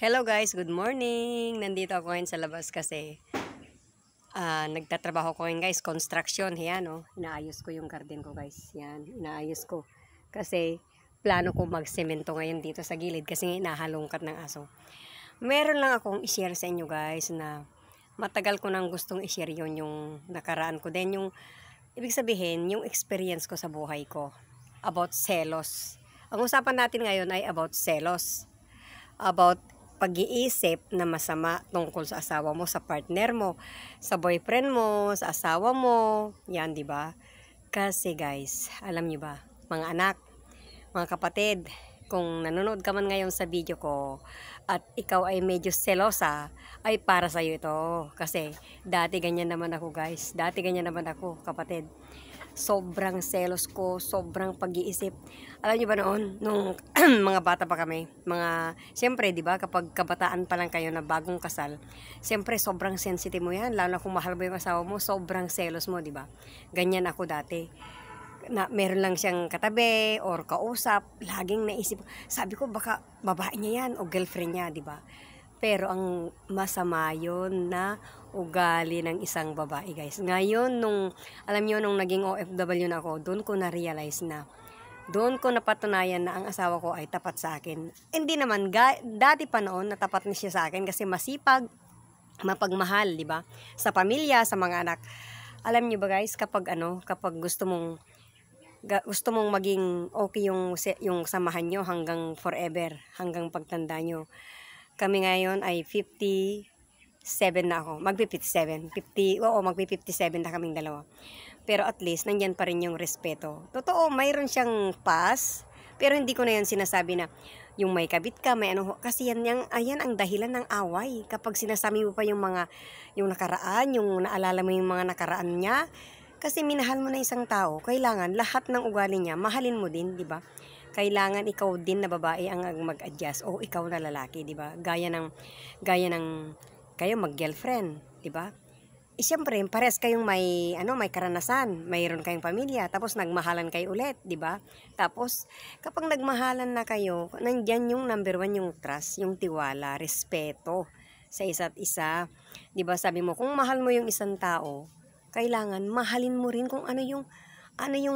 Hello guys, good morning! Nandito ako ngayon sa labas kasi nagtatrabaho ko ngayon guys, construction. Yan oh, inaayos ko yung garden ko guys. Yan, inaayos ko. Kasi plano ko magsemento ngayon dito sa gilid kasi inahalongkat ng aso. Meron lang akong i-share sa inyo guys na matagal ko nang gustong i-share yun yung nakaraan ko. Then yung, ibig sabihin, yung experience ko sa buhay ko about selos. Ang usapan natin ngayon ay about selos. About pag-iisip na masama tungkol sa asawa mo, sa partner mo, sa boyfriend mo, sa asawa mo. Yan, 'di ba? Kasi guys, alam niyo ba, mga anak, mga kapatid, kung nanonood ka man ngayon sa video ko at ikaw ay medyo selosa, ay para sa iyo ito. Kasi dati ganyan naman ako, guys. Dati ganyan naman ako, kapatid. Sobrang selos ko, sobrang pag-iisip. Alam niyo ba noon, nung mga bata pa kami, siyempre, di ba, kapag kabataan pa lang kayo na bagong kasal, siyempre, sobrang sensitive mo yan, lalo na kung mahal mo yung asawa mo, sobrang selos mo, di ba? Ganyan ako dati. Na meron lang siyang katabi or kausap, laging naisip, sabi ko, baka babae niya yan o girlfriend niya, di ba? Pero ang masama yun na ugali ng isang babae, guys. Ngayon, alam nyo, nung naging OFW na ako, doon ko na-realize na, doon ko napatunayan na ang asawa ko ay tapat sa akin. Hindi naman, dati pa noon, natapat na siya sa akin kasi masipag, mapagmahal, di ba? Sa pamilya, sa mga anak. Alam nyo ba, guys, kapag gusto mong maging okay yung samahan nyo hanggang forever, hanggang pagtanda nyo. Kami ngayon ay 57 na ako. Magpi-57. Magpi-57 na kaming dalawa. Pero at least, nandyan pa rin yung respeto. Totoo, mayroon siyang pass. Pero hindi ko na yun sinasabi na yung may kabit ka, may ano. Kasi ayan ang dahilan ng away. Kapag sinasabi mo pa yung nakaraan, yung naalala mo yung mga nakaraan niya. Kasi minahal mo na isang tao. Kailangan lahat ng ugali niya, mahalin mo din, di ba? Kailangan ikaw din na babae ang mag-adjust o ikaw na lalaki, di ba? Gaya ng kayo mag-girlfriend, di ba? Siyempre, pares kayong may karanasan, mayroon kayong pamilya, tapos nagmahalan kayo ulit, di ba? Tapos kapag nagmahalan na kayo, nandiyan yung number 1 yung trust, yung tiwala, respeto sa isa't isa. Di ba? Sabi mo, kung mahal mo yung isang tao, kailangan mahalin mo rin kung ano yung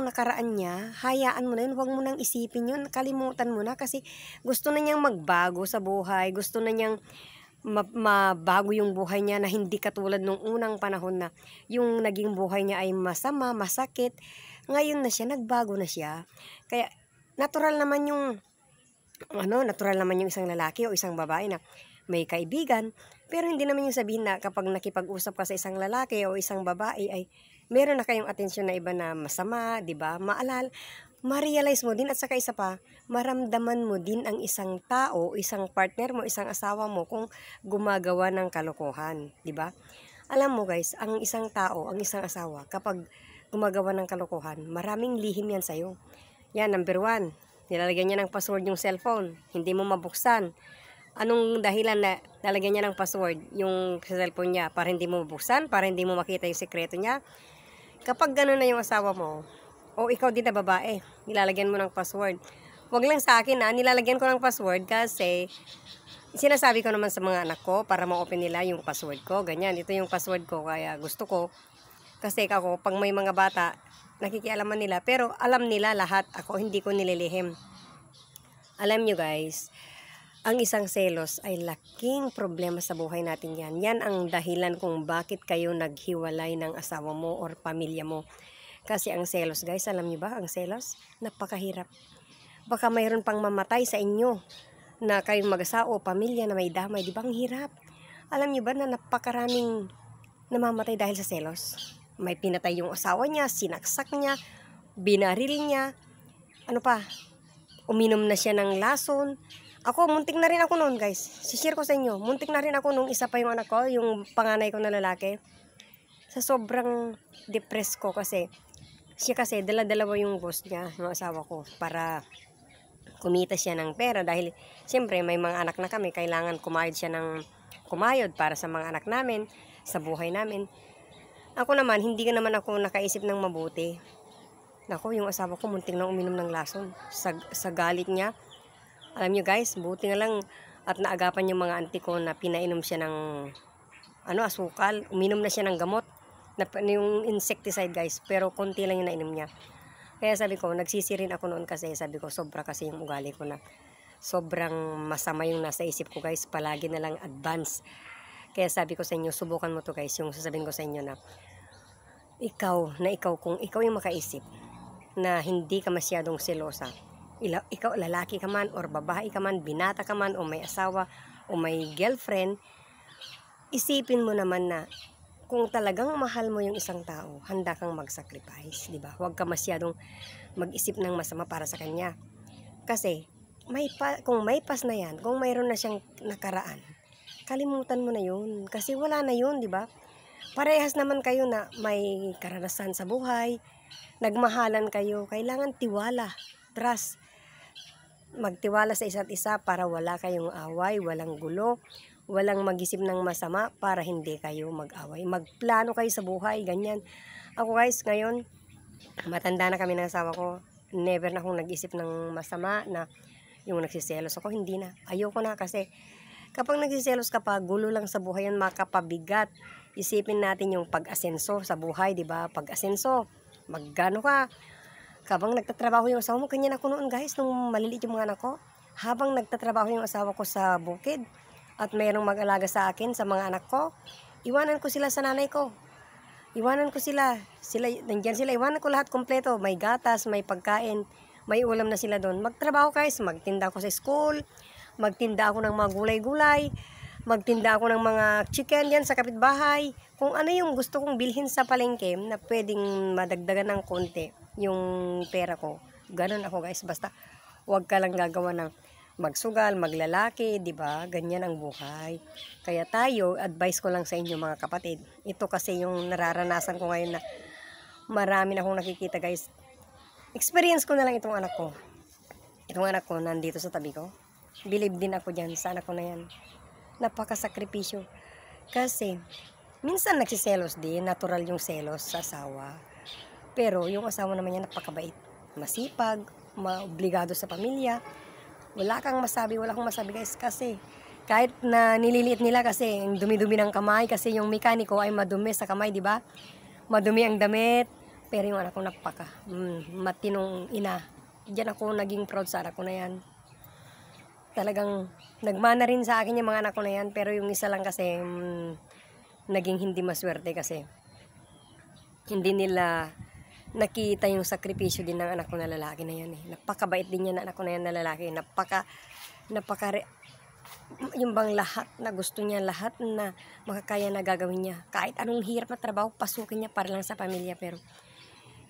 nakaraan niya, hayaan mo na yun, huwag mo nang isipin yun, kalimutan mo na kasi gusto na niyang magbago sa buhay, gusto na niyang mabago yung buhay niya na hindi katulad nung unang panahon na yung naging buhay niya ay masama, masakit. Ngayon na siya, nagbago na siya. Kaya natural naman yung isang lalaki o isang babae na may kaibigan, pero hindi naman yung sabihin na kapag nakipag-usap ka sa isang lalaki o isang babae ay meron na kayong atensyon na iba na masama, 'di ba? Ma-realize mo din at saka isa pa, maramdaman mo din ang isang tao, isang partner mo, isang asawa mo kung gumagawa ng kalokohan, 'di ba? Alam mo guys, ang isang tao, ang isang asawa, kapag gumagawa ng kalokohan, maraming lihim yan sa'yo. Yan, number 1, nilalagyan niya ng password yung cellphone, hindi mo mabuksan. Anong dahilan na lalagyan niya ng password yung cellphone niya? Para hindi mo mabuksan, para hindi mo makita yung sekreto niya. Kapag gano'n na yung asawa mo, o ikaw din na babae, nilalagyan mo ng password. Huwag lang sa akin nilalagyan ko ng password kasi sinasabi ko naman sa mga anak ko para ma-open nila yung password ko. Ganyan, ito yung password ko kaya gusto ko. Kasi ako, pag may mga bata, nakikialaman nila. Pero alam nila lahat, ako hindi ko nililihim. Alam nyo guys, ang isang selos ay laking problema sa buhay natin yan. Yan ang dahilan kung bakit kayo naghiwalay ng asawa mo or pamilya mo. Kasi ang selos guys, alam niyo ba, ang selos, napakahirap. Baka mayroon pang mamatay sa inyo na kayong mag-asawa o pamilya na may damay. Di ba ang hirap? Alam niyo ba na napakaraming namamatay dahil sa selos? May pinatay yung asawa niya, sinaksak niya, binaril niya, ano pa, uminom na siya ng lason. Ako, muntik na rin ako noon guys. Share ko sa inyo. Muntik na rin ako nung isa pa yung anak ko, yung panganay ko na lalaki. Sa sobrang depressed ko kasi, dala-dalawa yung boss niya, yung asawa ko, para kumita siya ng pera. Dahil, siyempre, may mga anak na kami, kailangan kumayod para sa mga anak namin, sa buhay namin. Ako naman, hindi naman ako nakaisip ng mabuti. Naku, yung asawa ko, muntik na uminom ng lason. Sa galit niya, Alam nyo guys, buti nga lang at naagapan yung mga auntie ko na pinainom siya ng asukal. Uminom na siya ng gamot, yung insecticide guys, pero konti lang yung nainom niya. Kaya sabi ko, nagsisi rin ako noon kasi sabi ko, sobra kasi yung ugali ko na sobrang masama yung nasa isip ko guys, palagi na lang advance. Kaya sabi ko sa inyo, subukan mo to guys, yung sasabihin ko sa inyo na ikaw kung ikaw yung makaisip na hindi ka masyadong selosa, ikaw lalaki ka man or babae ka man, binata ka man o may asawa o may girlfriend, isipin mo naman na kung talagang mahal mo yung isang tao, handa kang mag-sacrifice, di ba? Huwag ka masyadong mag-isip ng masama para sa kanya. Kasi kung may pas na yan, kung mayroon na siyang nakaraan, kalimutan mo na yun. Kasi wala na yun, di ba? Parehas naman kayo na may karanasan sa buhay, nagmahalan kayo, kailangan tiwala, trust. Magtiwala sa isa't isa para wala kayong away, walang gulo, walang mag-isip ng masama para hindi kayo mag-away. Magplano kayo sa buhay, ganyan. Ako guys, ngayon, matanda na kami ng asawa ko. Never na akong nag-isip ng masama na yung nagsiselos ako, hindi na. Ayoko na kasi kapag nagsiselos ka pa, gulo lang sa buhay yan, makapabigat. Isipin natin yung pag-asenso sa buhay, di ba? Pag-asenso, maggano ka. Habang nagtatrabaho yung asawa mo, ganyan ako noon guys, nung maliliit yung mga anak ko. Habang nagtatrabaho yung asawa ko sa bukid, at mayroong mag-alaga sa akin, sa mga anak ko, iwanan ko sila sa nanay ko. Iwanan ko sila. Nandyan sila, iwanan ko lahat kompleto. May gatas, may pagkain, may ulam na sila doon. Magtrabaho guys, magtinda ako sa school, magtinda ako ng mga gulay-gulay, magtinda ako ng mga chicken yan sa kapitbahay. Kung ano yung gusto kong bilhin sa palengke na pwedeng madagdagan ng konti yung pera ko. Ganun ako guys, basta huwag ka lang gagawa ng magsugal, maglalaki, di ba? Ganyan ang buhay. Kaya tayo, advice ko lang sa inyo mga kapatid. Ito kasi yung nararanasan ko ngayon na marami na akong nakikita guys. Experience ko na lang itong anak ko. Itong anak ko nandito sa tabi ko. Believe din ako dyan sa anak ko na yan. Napakasakripisyo. Kasi minsan nagsiselos din, natural yung selos sa asawa. Pero yung asawa naman niya napakabait. Masipag, maobligado sa pamilya. Wala akong masabi guys kasi kahit na nililiit nila kasi yung dumi-dumi ng kamay kasi yung mekaniko ay madumi sa kamay, di ba? Madumi ang damit, pero yung anak ko matinong ina. Diyan ako naging proud sa anak ko na yan. Talagang nagmana rin sa akin yung mga anak ko na yan, pero yung isa lang kasi naging hindi maswerte kasi hindi nila nakita yung sakripisyo din ng anak ko na lalaki na yan eh. Napakabait din yan na anak ko na yan na lalaki. Yung bang lahat na gusto niya, lahat na makakaya na gagawin niya. Kahit anong hirap na trabaho, pasukin niya para lang sa pamilya. Pero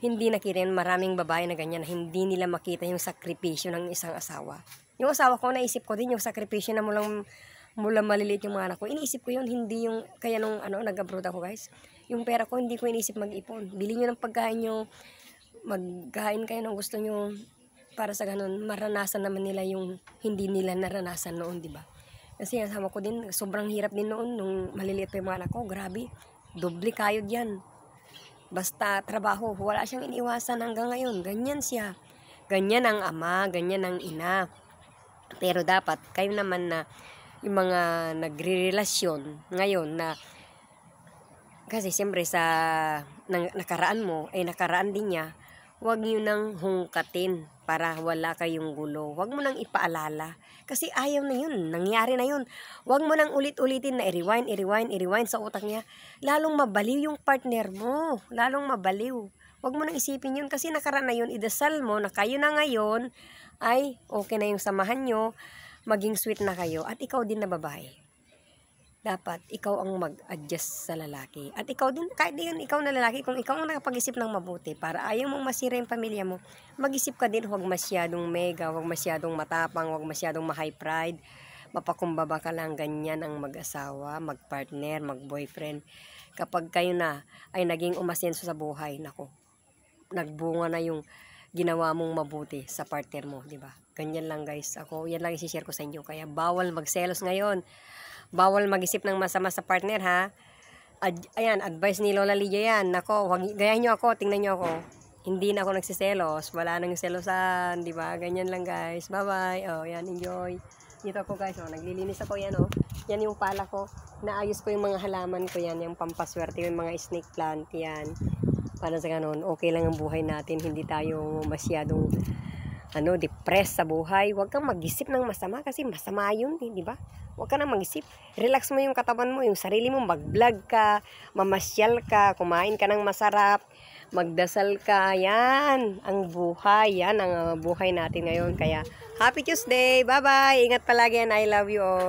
hindi nakita yun. Maraming babae na ganyan na hindi nila makita yung sakripisyo ng isang asawa. Yung asawa ko, naisip ko din yung sakripisyo na mula maliliit yung mga anak ko. Iniisip ko yun, hindi yung, kaya nung nag-abroad ako guys. Yung pera ko, hindi ko inisip mag-ipon. Bili nyo ng pagkain nyo, magkain kayo ng gusto nyo, para sa ganun, maranasan naman nila yung hindi nila naranasan noon, di ba? Kasi kasama ko din, sobrang hirap din noon, nung maliliit pa yung mga anak ko, grabe, doble kayod yan. Basta trabaho, wala siyang iniwasan hanggang ngayon, ganyan siya. Ganyan ang ama, ganyan ang ina. Pero dapat, kayo naman na, yung mga nagre-relasyon ngayon na kasi siyempre sa nakaraan mo ay nakaraan din niya, huwag nyo nang hungkatin para wala kayong gulo. Huwag mo nang ipaalala kasi ayaw na yun, nangyari na yun. Huwag mo nang ulit-ulitin na i-rewind sa utak niya. Lalong mabaliw yung partner mo, lalong mabaliw. Huwag mo nang isipin yun kasi nakaraan na yun. Idasal mo na kayo na ngayon ay okay na yung samahan nyo, maging sweet na kayo at ikaw din na babae. Dapat ikaw ang mag-adjust sa lalaki. At ikaw din, kahit din ikaw na lalaki, kung ikaw ang nakapag-isip ng mabuti para ayaw mong masira yung pamilya mo, mag-isip ka din, huwag masyadong mega, huwag masyadong matapang, huwag masyadong ma-high pride. Mapakumbaba ka lang, ganyan ang mag-asawa, mag-partner, mag-boyfriend. Kapag kayo na ay naging umasenso sa buhay, nako, nagbunga na yung ginawa mong mabuti sa partner mo, di ba? Ganyan lang guys. Ako, yan lang i-share ko sa inyo. Kaya bawal magselos ngayon. Bawal mag-isip ng masama sa partner, ha? Ayan, advice ni Lola Lydia yan. Nako, gayahin nyo ako, tingnan nyo ako. hindi na ako nagsiselos. Wala nang selosan, di ba? Ganyan lang guys. Bye-bye. Oh, yan, enjoy. Dito ako guys, oh, naglilinis ako yan, oh. Yan yung pala ko. Naayos ko yung mga halaman ko yan, yung pampaswerte, yung mga snake plant, yan. Para sa ganun, okay lang ang buhay natin. Hindi tayo masyadong depressed sa buhay. Huwag kang mag-isip ng masama kasi masama yun, di ba? Huwag ka na mag-isip. Relax mo yung katawan mo, yung sarili mo, mag-vlog ka, mamasyal ka, kumain ka ng masarap, magdasal ka. Yan, ang buhay. Yan ang buhay natin ngayon. Kaya, Happy Tuesday! Bye-bye! Ingat palagi and I love you all.